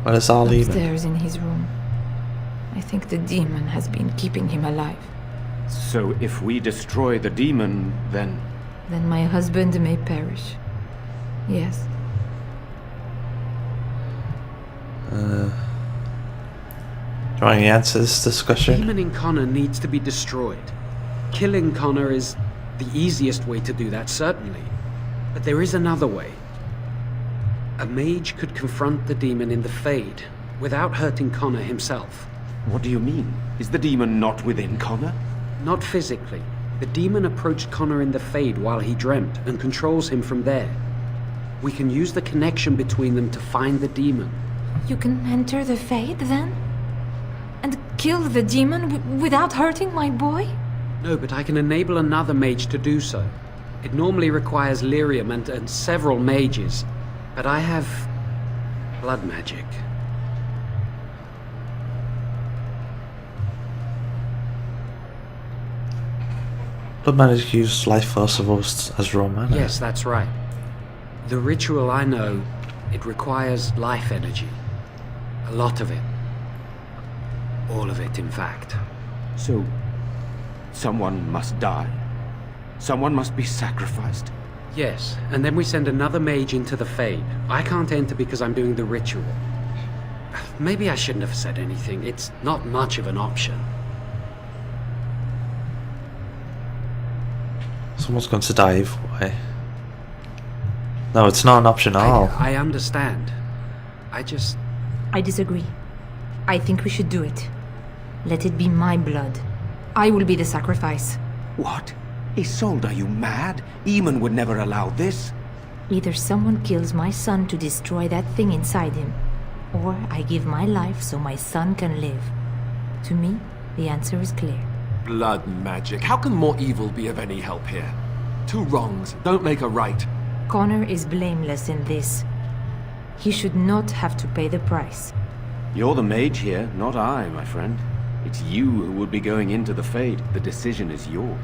Where is our leader? Upstairs in his room. I think the demon has been keeping him alive. So if we destroy the demon, then... Then my husband may perish. Yes. Trying to answer this The discussion. demon in Connor needs to be destroyed. Killing Connor is the easiest way to do that, certainly. But there is another way. A mage could confront the demon in the Fade without hurting Connor himself. What do you mean? Is the demon not within Connor? Not physically. The demon approached Connor in the Fade while he dreamt and controls him from there. We can use the connection between them to find the demon. You can enter the Fade then? And kill the demon without hurting my boy? No, but I can enable another mage to do so. It normally requires lyrium and several mages. But I have blood magic. Blood magic use life force of us as raw mana. Yes, that's right. The ritual I know, it requires life energy. A lot of it. All of it, in fact. So, someone must die? Someone must be sacrificed? Yes, and then we send another mage into the Fade. I can't enter because I'm doing the ritual. Maybe I shouldn't have said anything. It's not much of an option. Someone's going to die either way. No, it's not an option at all. I understand. I disagree. I think we should do it. Let it be my blood. I will be the sacrifice. What? Isolde, are you mad? Eamon would never allow this. Either someone kills my son to destroy that thing inside him, or I give my life so my son can live. To me, the answer is clear. Blood magic. How can more evil be of any help here? Two wrongs don't make a right. Connor is blameless in this. He should not have to pay the price. You're the mage here, not I, my friend. It's you who would be going into the Fade. The decision is yours.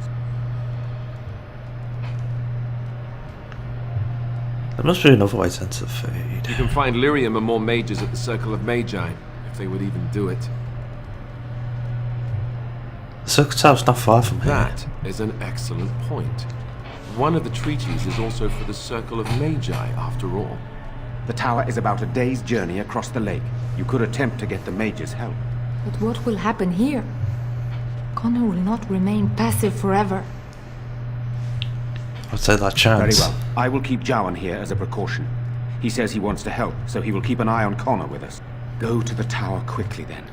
There must be another way to enter the Fade. You can find lyrium and more mages at the Circle of Magi, if they would even do it. The Circle Tower's not far from here. That is an excellent point. One of the treaties is also for the Circle of Magi, after all. The tower is about a day's journey across the lake. You could attempt to get the mage's help. But what will happen here? Connor will not remain passive forever. I'd say that chance. Very well. I will keep Jowan here as a precaution. He says he wants to help, so he will keep an eye on Connor with us. Go to the tower quickly, then.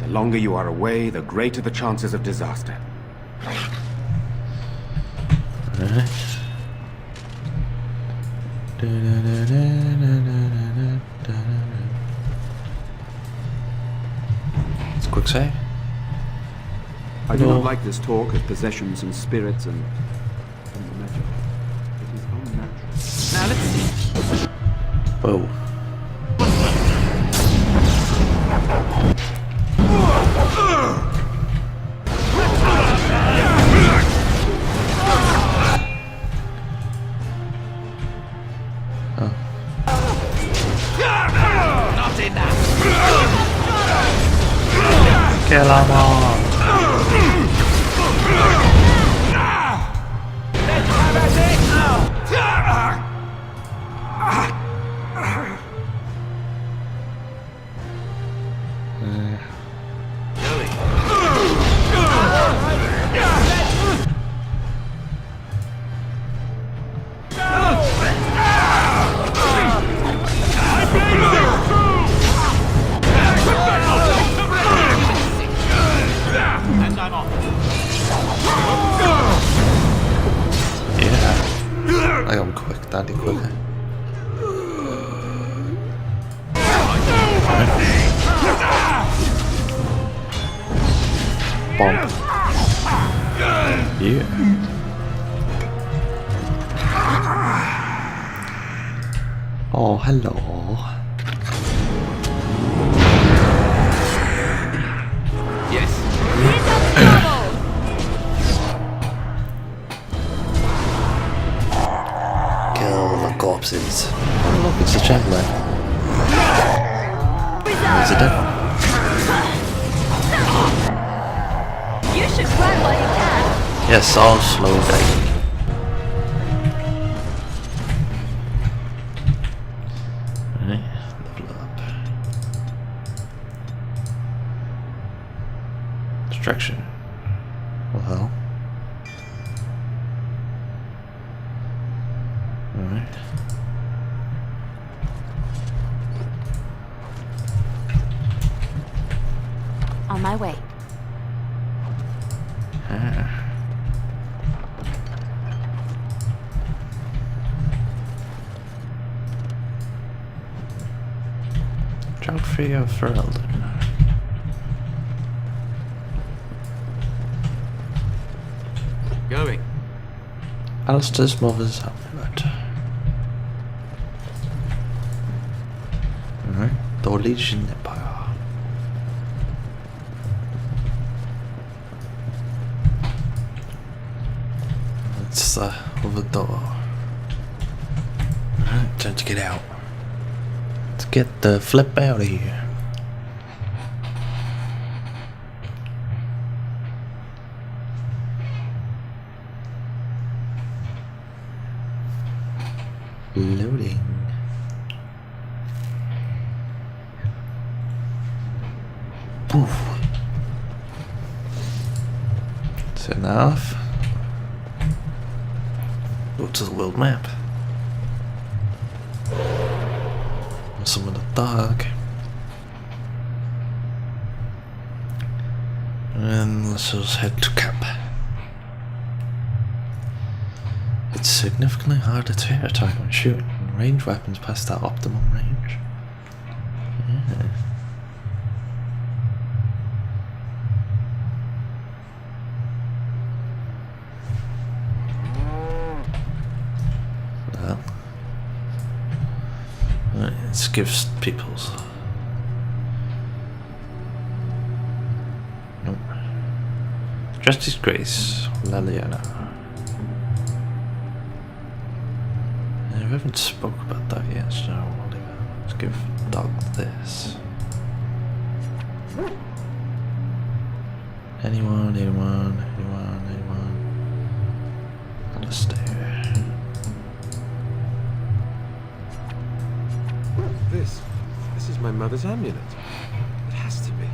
The longer you are away, the greater the chances of disaster. Alright. It's a quick save. I do No. not like this talk of possessions and spirits and magic. It is unnatural. Now let's see. Whoa. Not enough. Kill him all. I got him quick, daddy quicker. Bomb. Yeah. Oh, hello. Kill the corpses. Oh look, it's a Chamberlain. Is it dead? You should run while you can. Yes, I'll slow down. Right, level up. Distraction. Well. Alright. On my way. Geography of Ferelden. Going. Alistair's mother's amulet. Alright. The Orlesian Empire. It's the other door. Alright, time to get out. Let's get the flip out of here. Loading. Poof. That's enough. Go to the world map. Some in the dark. And let's just head to camp. It's significantly harder to hit a target when shooting range weapons past that optimum range. Yeah. Well, it gives people's. Nope. Justice Grace, Liliana. We haven't spoke about that yet, so we'll leave it. Let's give Dog this. Anyone? Alistair. This is my mother's amulet. It has to be.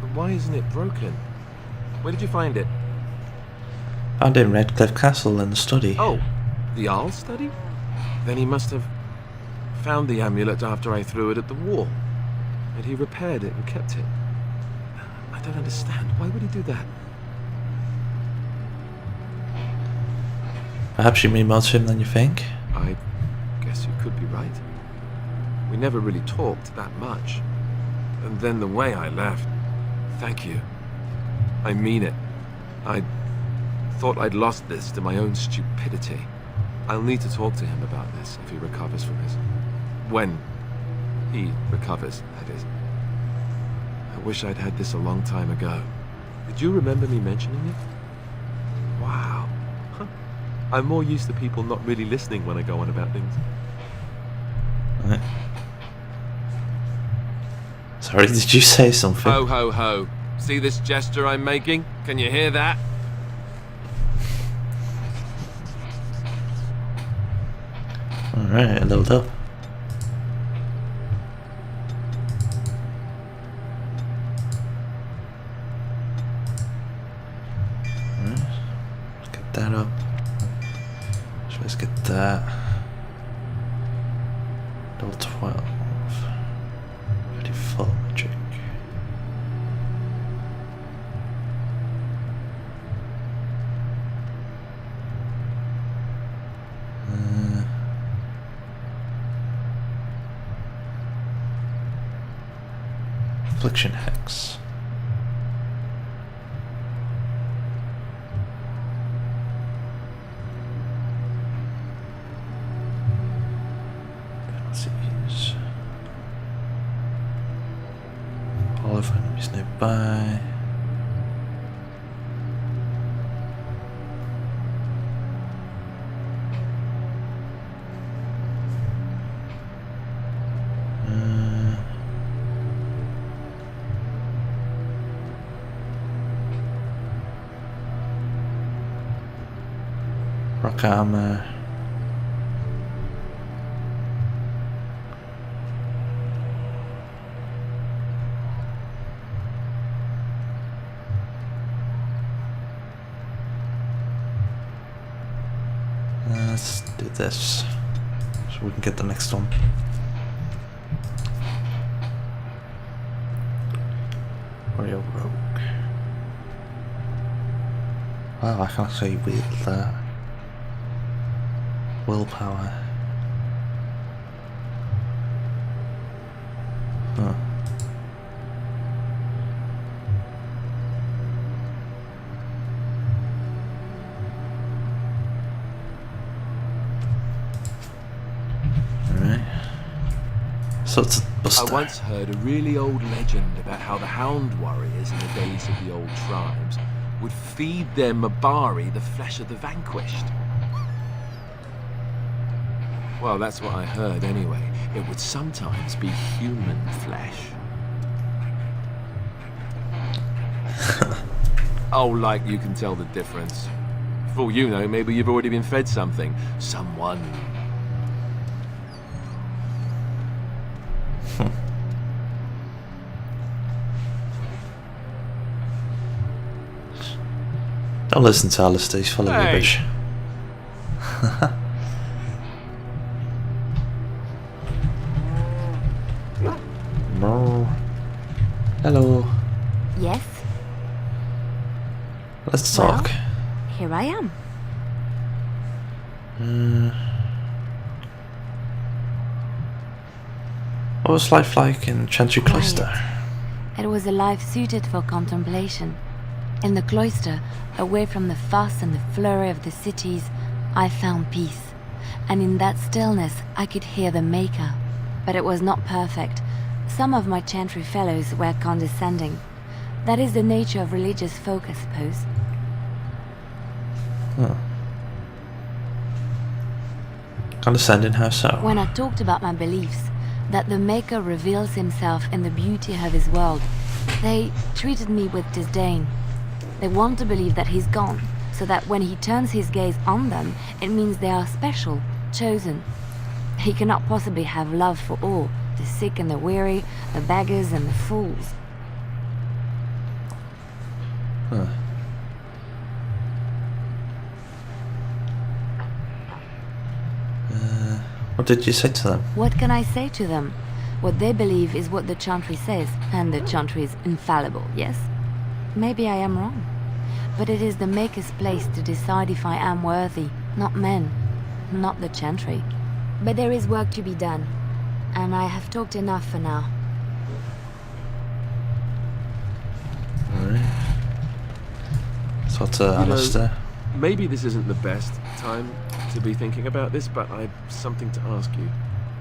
But why isn't it broken? Where did you find it? Found it in Redcliffe Castle in the study. Oh, the Arl study? Then he must have found the amulet after I threw it at the wall. And he repaired it and kept it. I don't understand. Why would he do that? Perhaps you mean more to him than you think? I guess you could be right. We never really talked that much. And then the way I left... Thank you. I mean it. I thought I'd lost this to my own stupidity. I'll need to talk to him about this if he recovers from this. When he recovers, that is. I wish I'd had this a long time ago. Did you remember me mentioning it? Wow. Huh. I'm more used to people not really listening when I go on about things. Right. Sorry, did you say something? Ho, ho, ho. See this gesture I'm making? Can you hear that? Alright, I leveled up. Alright, let's get that up. So let's get that. Level 12. Pretty full magic. Affliction Hex. Penalties. All of enemies nearby. Rock armor. Let's do this so we can get the next one. Royal Rogue. Wow, I can actually wield willpower. Huh. Alright. So it's a buster. I once heard a really old legend about how the Hound warriors in the days of the old tribes would feed their Mabari the flesh of the vanquished. Well, that's what I heard anyway. It would sometimes be human flesh. Oh, like you can tell the difference. For all you know, maybe you've already been fed something. Someone. Don't listen to Alistair, he's full of rubbish. No. Hello. Yes, Let's talk. here I am. What was life like in Chantry Cloister? It was a life suited for contemplation. In the cloister, away from the fuss and the flurry of the cities, I found peace. And in that stillness, I could hear the Maker. But it was not perfect. Some of my chantry fellows were condescending. That is the nature of religious folk, I suppose. Huh. Condescending, how so? When I talked about my beliefs, that the Maker reveals himself in the beauty of his world, they treated me with disdain. They want to believe that he's gone, so that when he turns his gaze on them, it means they are special, chosen. He cannot possibly have love for all, the sick and the weary, the beggars and the fools. Huh. What did you say to them? What can I say to them? What they believe is what the chantry says, and the chantry is infallible, yes? Maybe I am wrong. But it is the Maker's place to decide if I am worthy, not men, not the chantry. But there is work to be done, and I have talked enough for now. Alright. So, Alistair. Maybe this isn't the best time to be thinking about this, but I've something to ask you.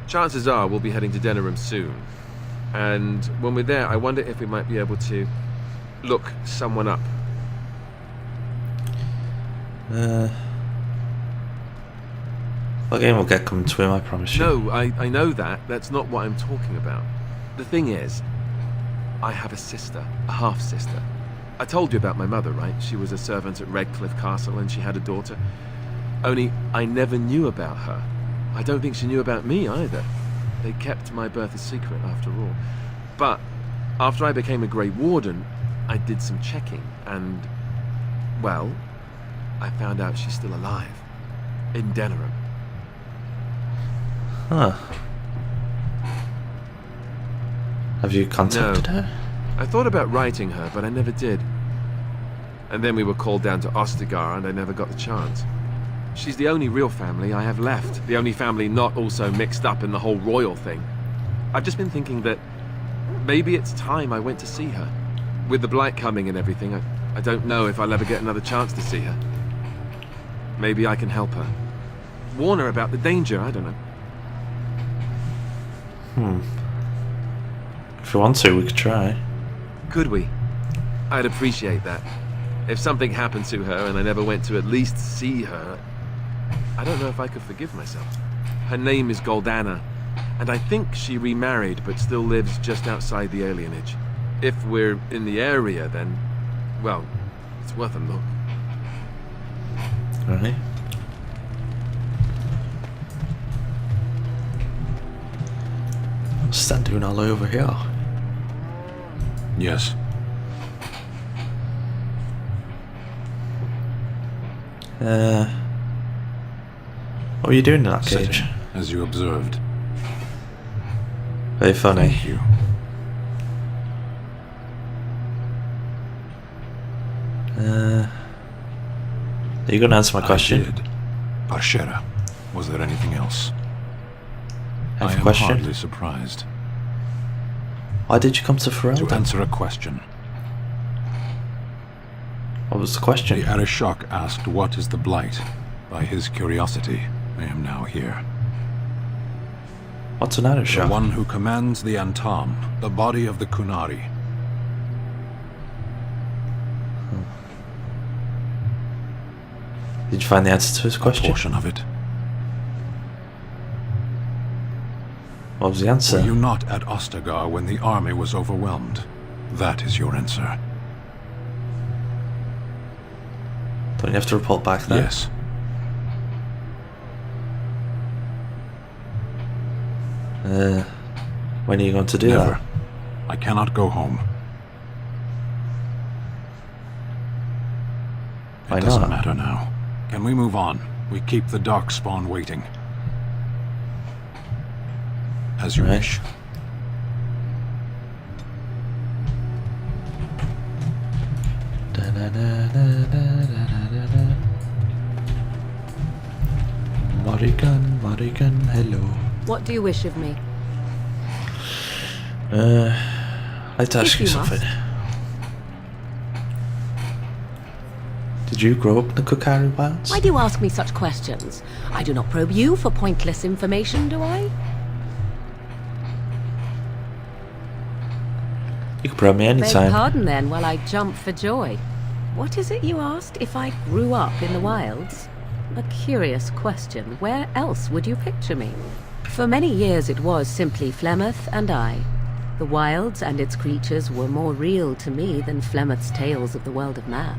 Chances are we'll be heading to Denerim soon. And when we're there, I wonder if we might be able to look someone up. Again, we'll get coming to him, I promise you. No, I know that. That's not what I'm talking about. The thing is, I have a sister, a half-sister. I told you about my mother, right? She was a servant at Redcliffe Castle and she had a daughter. Only, I never knew about her. I don't think she knew about me either. They kept my birth a secret after all. But, after I became a Grey Warden, I did some checking and, well, I found out she's still alive. In Denerim. Huh. Have you contacted her? I thought about writing her, but I never did. And then we were called down to Ostagar, and I never got the chance. She's the only real family I have left. The only family not also mixed up in the whole royal thing. I've just been thinking that maybe it's time I went to see her. With the Blight coming and everything, I don't know if I'll ever get another chance to see her. Maybe I can help her. Warn her about the danger, I don't know. If you want to, we could try. Could we? I'd appreciate that. If something happened to her and I never went to at least see her, I don't know if I could forgive myself. Her name is Goldana, and I think she remarried but still lives just outside the alienage. If we're in the area, then, well, it's worth a look. Alright. standing all over here. Yes. What were you doing in that Sitting, cage? as you observed. Very funny. Thank you. Are you going to answer my question? I did. Parshera. Was there anything else? I have a am question. hardly surprised. Why did you come to Pharrell To then? answer a question. What was the question? The Arishok asked what is the Blight. By his curiosity, I am now here. What's an Arishok? The one who commands the Antam, the body of the Kunari. Did you find the answer to his A question? portion of it. What was the answer? Were you not at Ostagar when the army was overwhelmed? That is your answer. Don't you have to report back then? Yes. When are you going to do Never. that? I cannot go home. Why It doesn't not? matter now. Can we move on? We keep the Darkspawn waiting. As you Right. wish. Morrigan, hello. What do you wish of me? I'd like to ask If you you something. must. Did you grow up in the Kukari Wilds? Why do you ask me such questions? I do not probe you for pointless information, do I? You can probe me Beg anytime. pardon then while I jump for joy. What is it you asked? If I grew up in the wilds? A curious question. Where else would you picture me? For many years it was simply Flemeth and I. The wilds and its creatures were more real to me than Flemeth's tales of the world of man.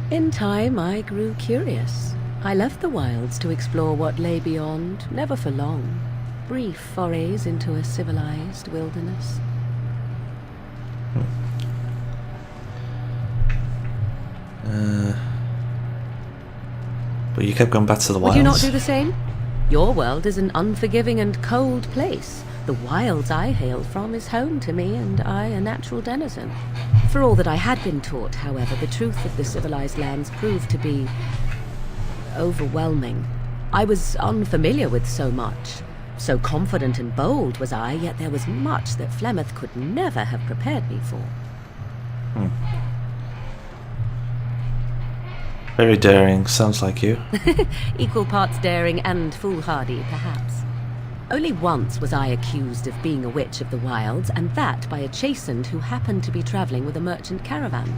In time I grew curious. I left the wilds to explore what lay beyond, never for long. Brief forays into a civilized wilderness. But you kept going back to the Would wilds. you not do the same? Your world is an unforgiving and cold place. The wilds I hail from is home to me, and I a natural denizen. For all that I had been taught, however, the truth of the civilized lands proved to be overwhelming. I was unfamiliar with so much. So confident and bold was I, yet there was much that Flemeth could never have prepared me for. Very daring, sounds like you. Equal parts daring and foolhardy, perhaps. Only once was I accused of being a witch of the wilds, and that by a chastened who happened to be traveling with a merchant caravan.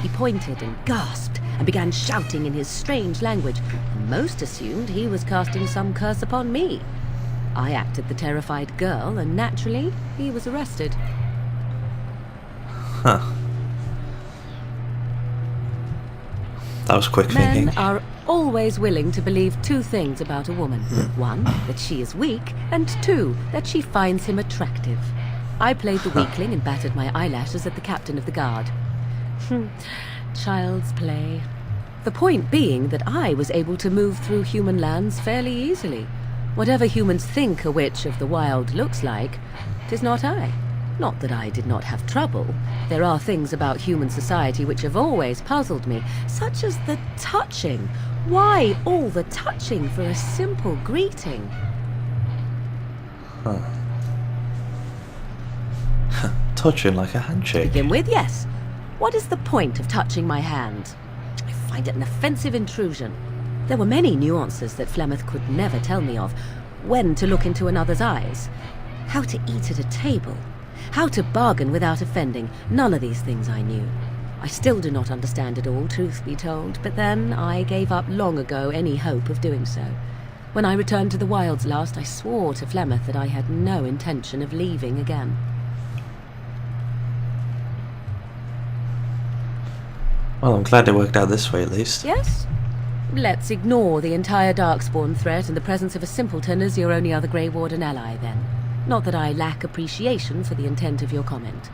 He pointed and gasped, and began shouting in his strange language, and most assumed he was casting some curse upon me. I acted the terrified girl, and naturally, he was arrested. Huh. That was quick Men thinking. are always willing to believe two things about a woman. One, that she is weak, and two, that she finds him attractive. I played the weakling and battered my eyelashes at the captain of the guard. Child's play. The point being that I was able to move through human lands fairly easily. Whatever humans think a witch of the wild looks like, 'tis not I. Not that I did not have trouble. There are things about human society which have always puzzled me, such as the touching. Why all the touching for a simple greeting? Touching like a To handshake. begin with, yes. What is the point of touching my hand? I find it an offensive intrusion. There were many nuances that Flemeth could never tell me of. When to look into another's eyes. How to eat at a table. How to bargain without offending. None of these things I knew. I still do not understand it all, truth be told, but then I gave up long ago any hope of doing so. When I returned to the wilds last, I swore to Flemeth that I had no intention of leaving again. Well, I'm glad it worked out this way at least. Yes? Let's ignore the entire Darkspawn threat and the presence of a simpleton as your only other Grey Warden ally, then. Not that I lack appreciation for the intent of your comment.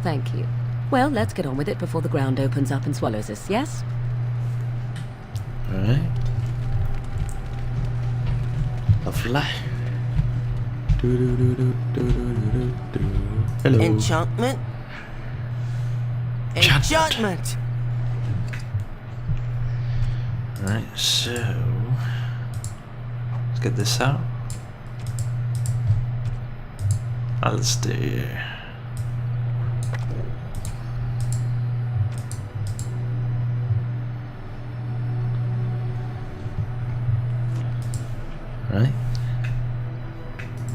Thank you. Well, let's get on with it before the ground opens up and swallows us, yes? Alright. Lovely. Hello. Enchantment? Enchantment! Right, so let's get this out. Let's do. Right.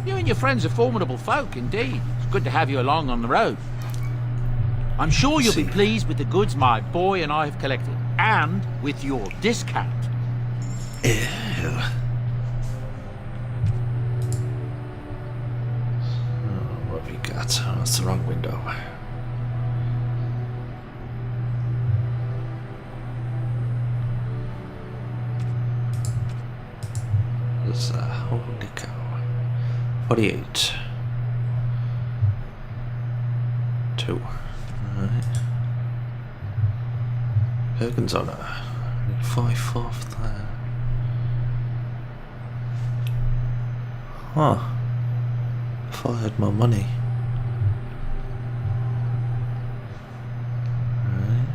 You and your friends are formidable folk, indeed. It's good to have you along on the road. I'm sure you'll be pleased with the goods my boy and I have collected, and with your discount. Ew. What have we got? Oh, that's the wrong window. What's that? Holy cow. 48. 2. Alright. Gorgonzola. 5 off there. Huh. If I had more money. Alright.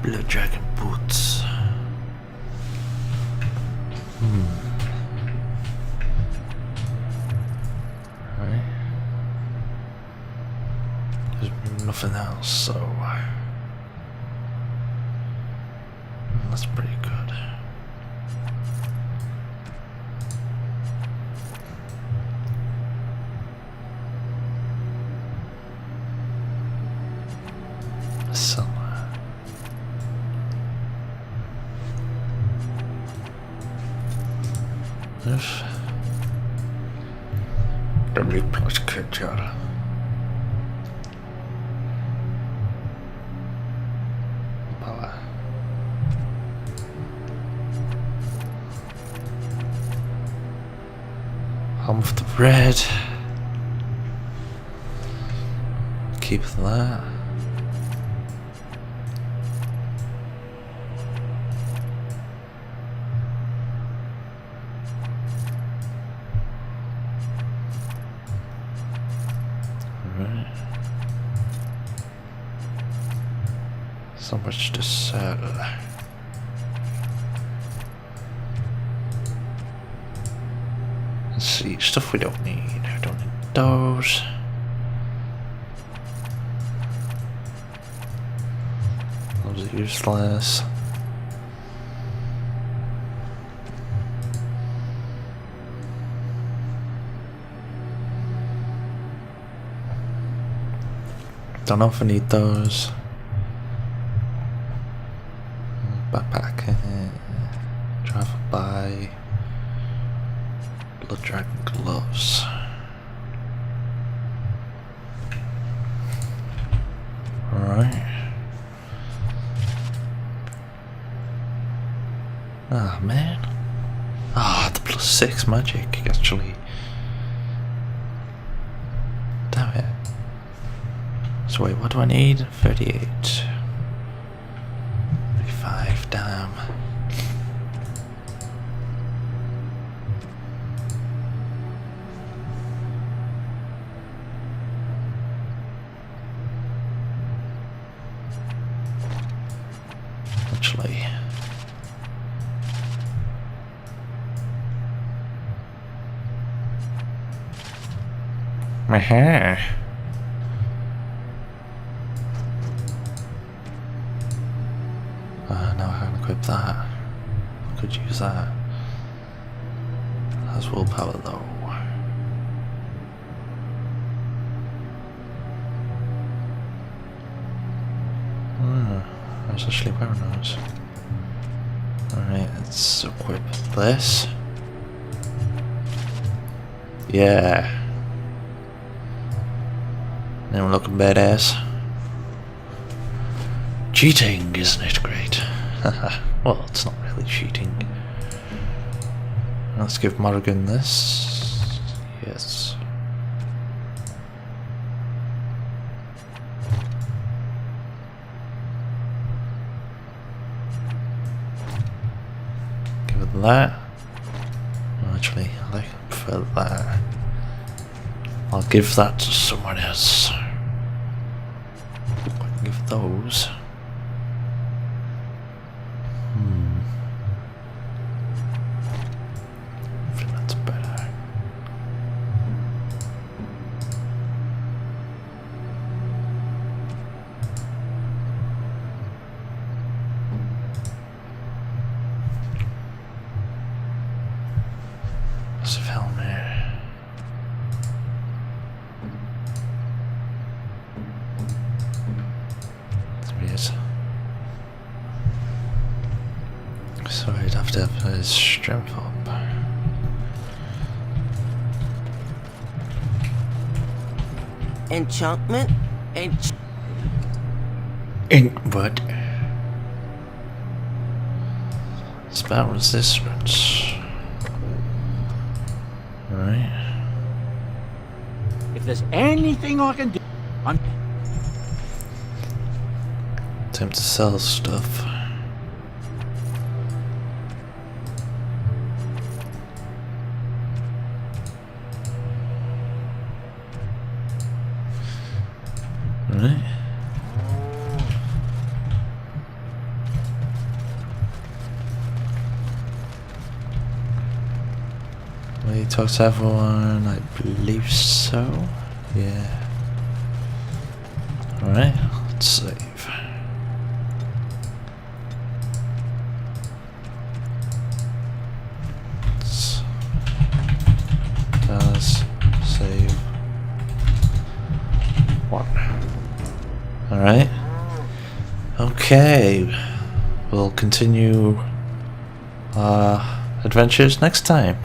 Blood Dragon boots. Right. There's nothing else, so that's pretty good. So if the replus creature power home of the red, keep that. So much to sell. Let's see, stuff we don't need. I don't need those. Those are useless. Don't know if I need those. Backpack. Travel by. Blood Dragon gloves. Alright. Ah, man. Ah, the +6 magic, actually. Damn it. So wait, what do I need? 38. 35, damn. Actually. My hair. Now I can equip that. I could use that. That's willpower though. I was actually wearing those. Alright, let's equip this. Yeah. Now we're looking badass. Cheating, isn't it great? Well, it's not really cheating. Let's give Morrigan this. Yes. Give it that. Actually, I prefer that. I'll give that to someone else. I can give those. I think that's better. Massive helmet. So I'd have to have his strength up. Enchantment? What? Spell resistance. Alright. If there's anything I can do, I'm... Time to sell stuff. Right. Will you talk to everyone? I believe so. Yeah. Alright, let's save. Does save one. Alright. Okay. We'll continue our adventures next time.